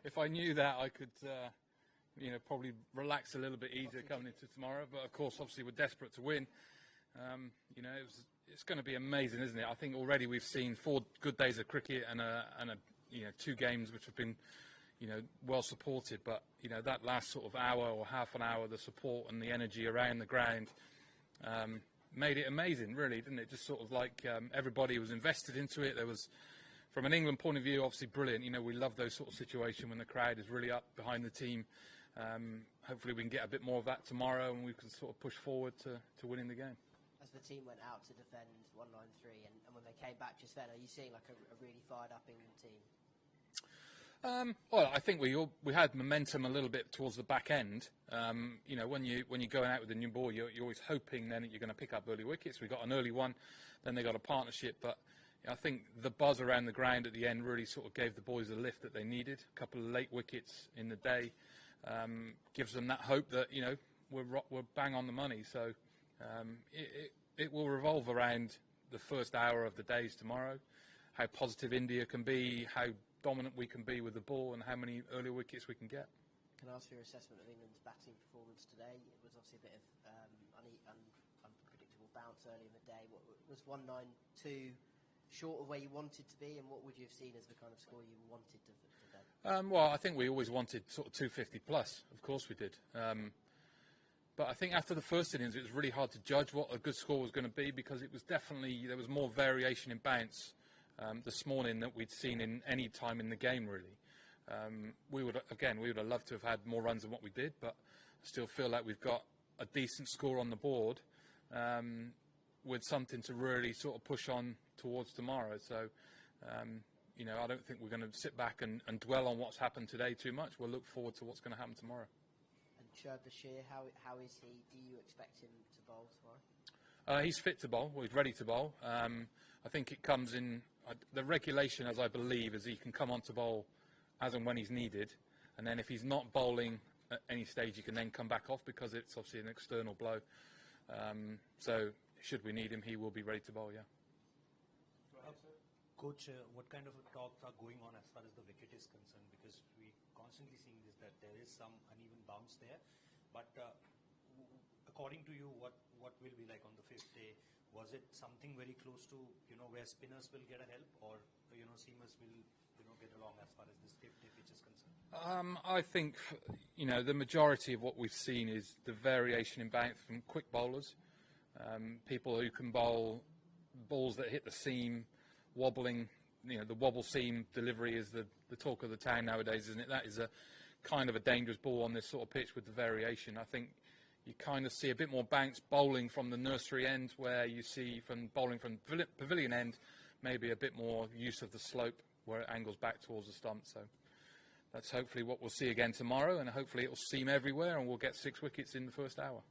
if I knew that, I could, probably relax a little bit easier coming into tomorrow. But of course, obviously, we're desperate to win. It's going to be amazing, isn't it? I think already we've seen 4 good days of cricket and 2 games which have been, well supported. But that last sort of hour or half an hour, the support and the energy around the ground made it amazing, really, didn't it? Just sort of like everybody was invested into it. There was, from an England point of view, obviously brilliant. We love those sort of situations when the crowd is really up behind the team. Hopefully we can get a bit more of that tomorrow and we can sort of push forward to winning the game. As the team went out to defend 193 and when they came back just then, are you seeing like a really fired up England team? Well, I think we had momentum a little bit towards the back end. When you're going out with a new ball, you're always hoping then that you're going to pick up early wickets. We got an early one, then they got a partnership, but I think the buzz around the ground at the end really sort of gave the boys the lift that they needed. A couple of late wickets in the day gives them that hope that we're bang on the money. So it will revolve around the first hour of the days tomorrow, how positive India can be, how dominant we can be with the ball, and how many early wickets we can get. Can I ask for your assessment of England's batting performance today? It was obviously a bit of unpredictable bounce early in the day. What was 192 short of where you wanted to be, and what would you have seen as the kind of score you wanted to today? Well, I think we always wanted sort of 250 plus. Of course we did. But I think after the first innings, it was really hard to judge what a good score was going to be, because it was definitely, there was more variation in bounce this morning that we'd seen in any time in the game, really. We would have loved to have had more runs than what we did, but I still feel like we've got a decent score on the board with something to really sort of push on towards tomorrow. So, I don't think we're going to sit back and dwell on what's happened today too much. We'll look forward to what's going to happen tomorrow. And Shoaib Bashir, how is he? Do you expect him to bowl tomorrow? He's fit to bowl. Well, he's ready to bowl. I think it comes in the regulation, as I believe, is he can come on to bowl as and when he's needed, and then if he's not bowling at any stage, he can then come back off, because it's obviously an external blow. So should we need him, he will be ready to bowl. Yeah. Coach, what kind of talks are going on as far as the wicket is concerned? Because we constantly seeing this, that there is some uneven bounce there. But according to you, what will be like on the 5th day? Was it something very close to where spinners will get a help, or seamers will get along as far as this 5th day pitch is concerned? I think the majority of what we've seen is the variation in bounce from quick bowlers, people who can bowl balls that hit the seam, wobbling. The wobble seam delivery is the talk of the town nowadays, isn't it? That is a kind of a dangerous ball on this sort of pitch with the variation. I think you kind of see a bit more bounce bowling from the nursery end, where you see from bowling from pavilion end, maybe a bit more use of the slope where it angles back towards the stump. So that's hopefully what we'll see again tomorrow, and hopefully it will seam everywhere and we'll get 6 wickets in the first hour.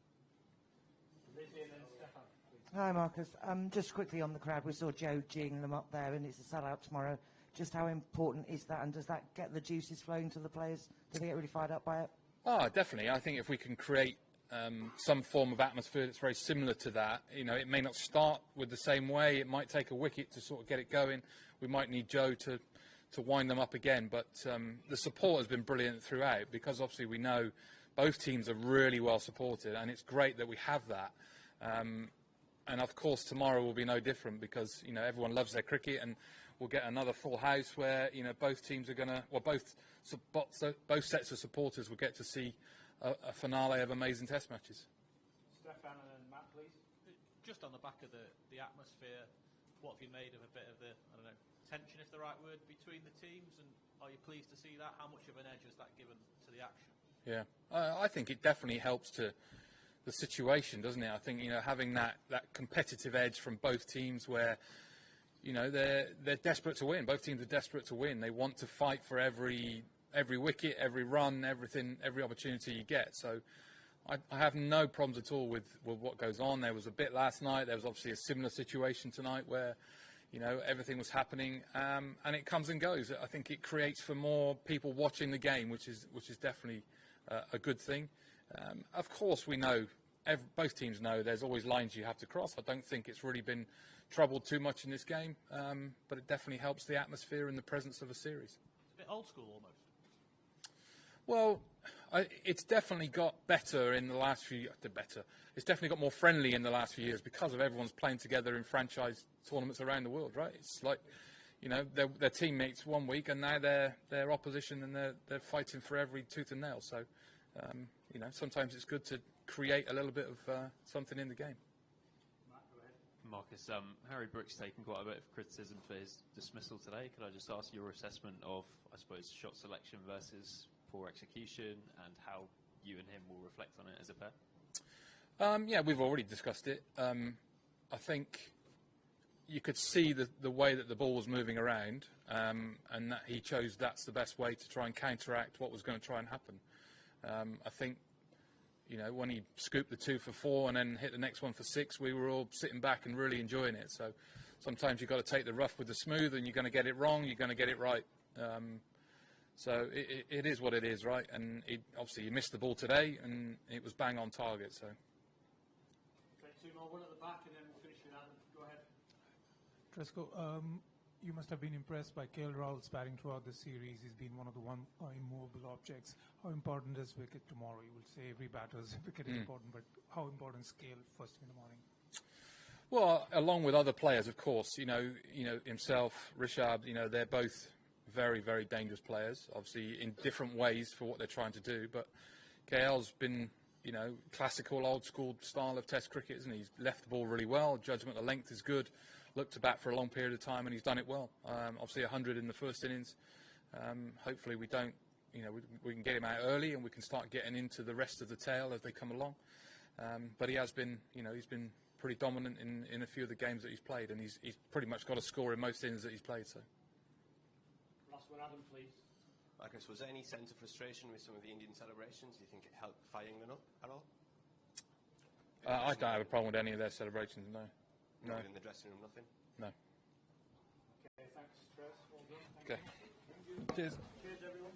Hi Marcus, just quickly on the crowd, we saw Joe geeing them up there, and it's a sellout tomorrow. Just how important is that, and does that get the juices flowing to the players? Do they get really fired up by it? Oh, definitely. I think if we can create some form of atmosphere that's very similar to that, it may not start with the same way. It might take a wicket to sort of get it going. We might need Joe to wind them up again, but the support has been brilliant throughout, because obviously we know both teams are really well supported, and it's great that we have that. And of course tomorrow will be no different, because everyone loves their cricket, and we'll get another full house where both teams are going to, well, both sets of supporters will get to see a finale of amazing Test matches. Stefan and then Matt, please. Just on the back of the atmosphere, what have you made of a bit of the, tension, if the right word, between the teams, and are you pleased to see that? How much of an edge has that given to the action? Yeah, I think it definitely helps to the situation, doesn't it? I think having that competitive edge from both teams, where they're desperate to win. Both teams are desperate to win. They want to fight for every wicket, every run, everything, every opportunity you get. So I have no problems at all with what goes on. There was a bit last night. There was obviously a similar situation tonight where everything was happening, and it comes and goes. I think it creates for more people watching the game, which is definitely a good thing. Of course, we know, both teams know, there's always lines you have to cross. I don't think it's really been troubled too much in this game, but it definitely helps the atmosphere and the presence of a series. It's a bit old school almost. Well, it's definitely got better in the last few. It's definitely got more friendly in the last few years because of everyone's playing together in franchise tournaments around the world, right? It's like, you know, they're teammates one week and now they're opposition and they're fighting for every tooth and nail. So, you know, sometimes it's good to create a little bit of something in the game. Marcus, Harry Brook's taken quite a bit of criticism for his dismissal today. Could I just ask your assessment of, I suppose, shot selection versus poor execution and how you and him will reflect on it as a pair? Yeah, we've already discussed it. I think you could see the way that the ball was moving around and that he chose that's the best way to try and counteract what was going to try and happen. I think, you know, when he scooped the 2 for 4 and then hit the next one for 6, we were all sitting back and really enjoying it. So sometimes you've got to take the rough with the smooth, and you're going to get it wrong, you're going to get it right. So it is what it is, right? And obviously he missed the ball today, and it was bang on target. So. Okay, 2 more, one at the back, and then we'll finish with Adam. Go ahead. Tresco, you must have been impressed by KL Rahul's batting throughout the series. He's been one of the immovable objects. How important is wicket tomorrow? You will say every batter's wicket is important, but how important is KL first thing in the morning? Well, along with other players, of course, you know himself, Rishabh, you know, they're both very, very dangerous players, obviously in different ways for what they're trying to do. But KL's been, you know, classical, old school style of Test cricket, isn't he? He's left the ball really well. Judgment of length is good. Looked to bat for a long period of time, and he's done it well. Obviously 100 in the first innings. Hopefully we don't, you know, we can get him out early and we can start getting into the rest of the tail as they come along. But he has been, you know, he's been pretty dominant in a few of the games that he's played, and he's pretty much got a score in most innings that he's played. So. Last one, Adam, please. Marcus, was there any sense of frustration with some of the Indian celebrations? Do you think it helped firing them up at all? I don't have a problem with any of their celebrations, no. No. Not in the dressing room, nothing? No. Okay, thanks, Tress. Well done. Thank Okay. you. Cheers. Cheers, everyone.